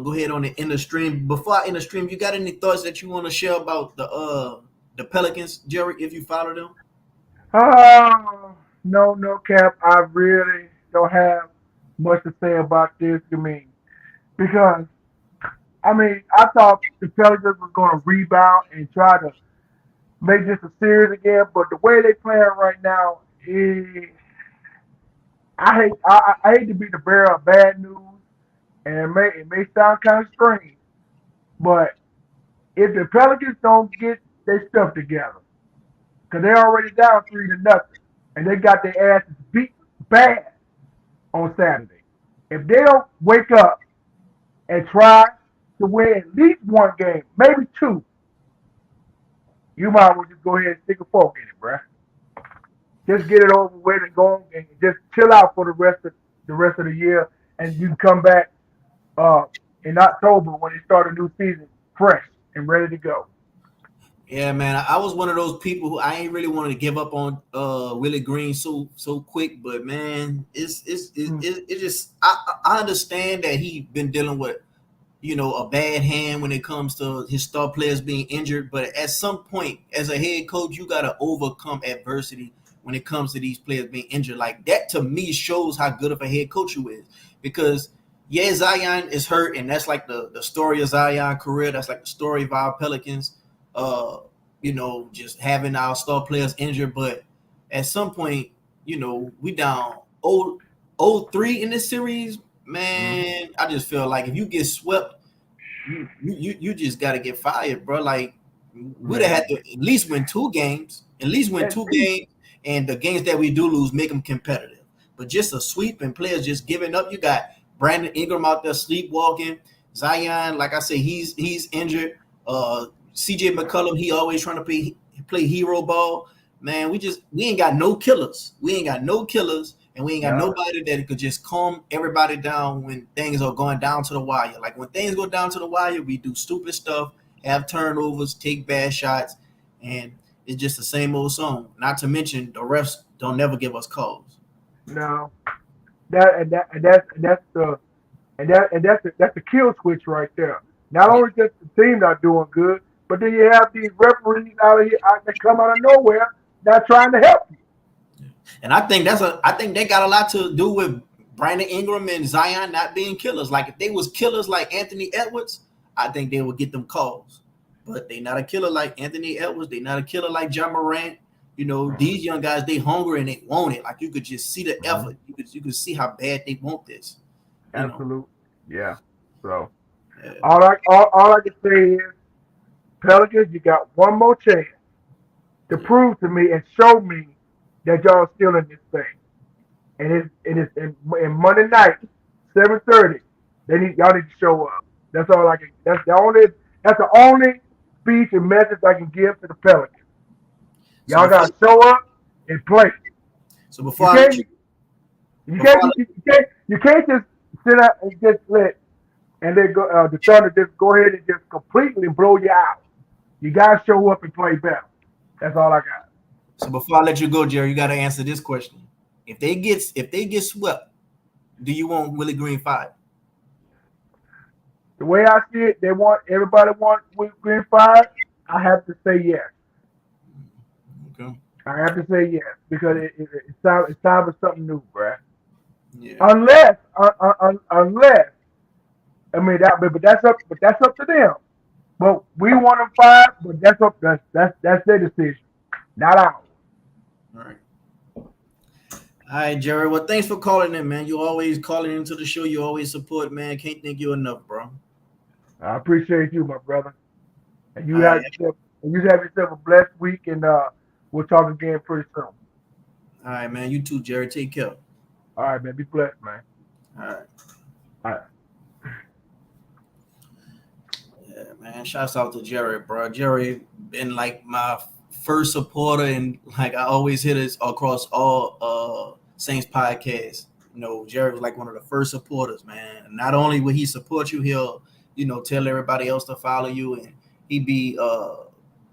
go ahead on the end of stream. Before I end the stream, you got any thoughts that you want to share about the Pelicans, Jerry? If you follow them, No, no, Cap. I really don't have much to say about this. Because I thought the Pelicans was going to rebound and try to make this a series again, but the way they playing right now, I hate to be the bearer of bad news, and it may sound kind of strange, but if the Pelicans don't get their stuff together, because they're already down 3-0, and they got their asses beat bad on Saturday. If they don't wake up and try to win at least one game, maybe two, you might as well just go ahead and stick a fork in it, bruh. Just get it over with and go on and just chill out for the rest of the year, and you can come back uh, in October when they start a new season fresh and ready to go. yeah, man, I was one of those people who I ain't really wanted to give up on Willie Green so quick, but man, Mm. it just I understand that he been dealing with a bad hand when it comes to his star players being injured. But at some point, as a head coach, you got to overcome adversity when it comes to these players being injured. Like that to me shows how good of a head coach you is. Because yeah, Zion is hurt, and that's like the story of Zion's career. That's like the story of our Pelicans. Uh, just having our star players injured. But at some point, we down 0-3 in this series, Mm. man. I just feel like if you get swept, you just got to get fired, bro. Like we'd have Man, had to at least win 2 games, at least. and the games that we do lose make them competitive. But just a sweep and players just giving up. You got Brandon Ingram out there sleepwalking. Zion, like I say, he's injured. CJ McCollum, he always trying to play hero ball. Man, we ain't got no killers. We ain't got no killers, and we ain't got No, nobody that could just calm everybody down when things are going down to the wire. Like when things go down to the wire, we do stupid stuff, have turnovers, take bad shots, and it's just the same old song. Not to mention the refs don't never give us calls. no. That's the kill switch right there. Not Yeah. only just the team not doing good, but then you have these referees out of here that come out of nowhere not trying to help you. And I think they got a lot to do with Brandon Ingram and Zion not being killers. Like if they was killers like Anthony Edwards, I think they would get them calls. But they not a killer like Anthony Edwards. They not a killer like John Morant. These young guys, they hungry and they want it. Like you could just see the Mhm. effort. You could see how bad they want this. You know. Absolutely. Yeah. So Uh, all I can say is Pelicans, you got one more chance to prove to me and show me that y'all still in this thing. And in Monday night, 7:30. Y'all need to show up. That's all I can. That's the only speech and message I can give to the Pelicans. so Y'all before gotta show up and play. so You before I let can't you you before can't I, you can't just sit out and just let and then go the Thunder just go ahead and just completely blow you out. You gotta show up and play better. That's all I got. so before I let you go, Jerry, you got to answer this question. If they get swept, do you want Willie Green fired? The way I see it, everybody want Green fired. I have to say yes. Okay. I have to say yes because it's time for something new, bruh. Yeah. Unless I mean but that's up to them. But we want them fired, but that's their decision, not ours. All right. All right, Jerry. Well, thanks for calling in, man. You always calling into the show. You always support, man. Can't thank you enough, bro. I appreciate you, my brother, and All right. you have yourself a blessed week, and we'll talk again pretty soon. All right, man. You too, Jerry. Take care. All right, man. Be blessed, man. All right. All right. Yeah, man. Shouts out to Jerry, bro. Jerry been like my first supporter, and like I always hit us across all Saints podcasts. Jerry was like one of the first supporters, man. Not only will he support you, he'll tell everybody else to follow you, and he be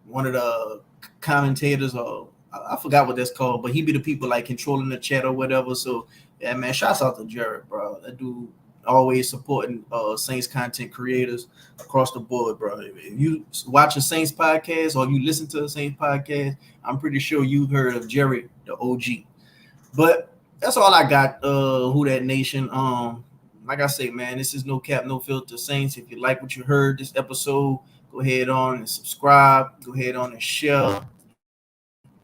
one of the commentators, or I forgot what that's called, but he be the people like controlling the chat or whatever. So yeah, man. Shouts out to Jerry, bro. That dude always supporting Saints content creators across the board, bro. If you watch a Saints podcast or you listen to a Saints podcast, I'm pretty sure you heard of Jerry, the OG. But that's all I got. Who That Nation. Like I say, man, this is no cap, no filter Saints. If you like what you heard this episode, go ahead on and subscribe. Go ahead on and share.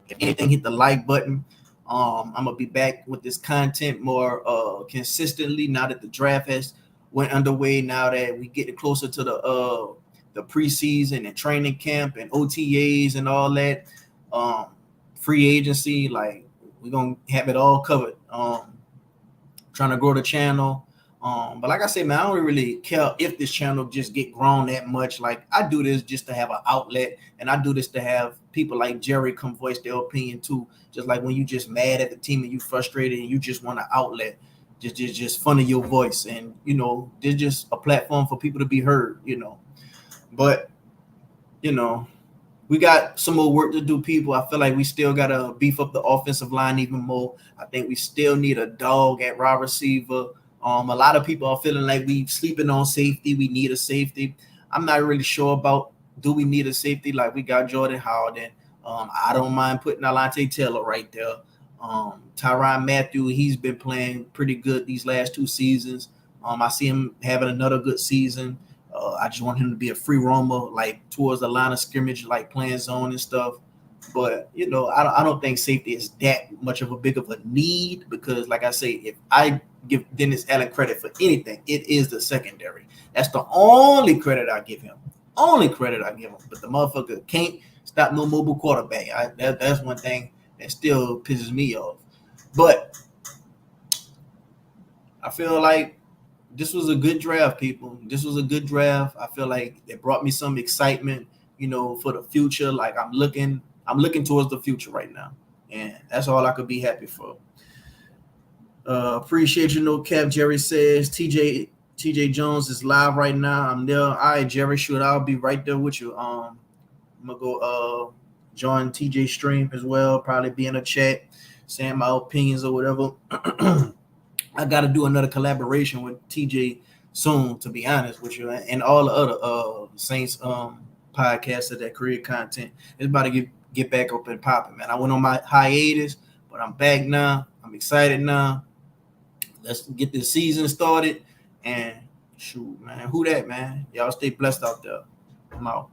If anything, hit the like button. I'm gonna be back with this content more consistently now that the draft has went underway. Now that we get closer to the preseason and training camp and OTAs and all that, free agency, like we're gonna have it all covered. Trying to grow the channel. But like I said, man, I don't really care if this channel just get grown that much. Like I do this just to have an outlet, and I do this to have people like Jerry come voice their opinion too. Just like when you just mad at the team and you frustrated and you just want an outlet, just fun of your voice, and there's just a platform for people to be heard. But we got some more work to do, people. I feel like we still gotta beef up the offensive line even more. I think we still need a dog at wide receiver. A lot of people are feeling like we sleeping on safety. We need a safety. I'm not really sure about do we need a safety. Like we got Jordan Howden. I don't mind putting Alante Taylor right there. Tyrann Mathieu, he's been playing pretty good these last 2 seasons. I see him having another good season. I just want him to be a free roamer, like towards the line of scrimmage, like playing zone and stuff. But I don't think safety is that much of a big of a need because, like I say, if I give Dennis Allen credit for anything, it is the secondary. That's the only credit I give him. Only credit I give him. But the motherfucker can't stop no mobile quarterback. That's one thing that still pisses me off. But I feel like this was a good draft, people. This was a good draft. I feel like it brought me some excitement, for the future. Like I'm looking towards the future right now, and that's all I could be happy for. Appreciate you, no cap. Jerry says TJ Jones is live right now. I'm there. All right, Jerry, shoot, I'll be right there with you. I'm gonna go join TJ stream as well. Probably be in a chat, saying my opinions or whatever. I got to do another collaboration with TJ soon, to be honest with you, and all the other Saints podcasts that create content. It's about to get back up and popping, man. I went on my hiatus, but I'm back now. I'm excited now. Let's get the season started, and shoot, man. Who that, man? Y'all stay blessed out there. I'm out.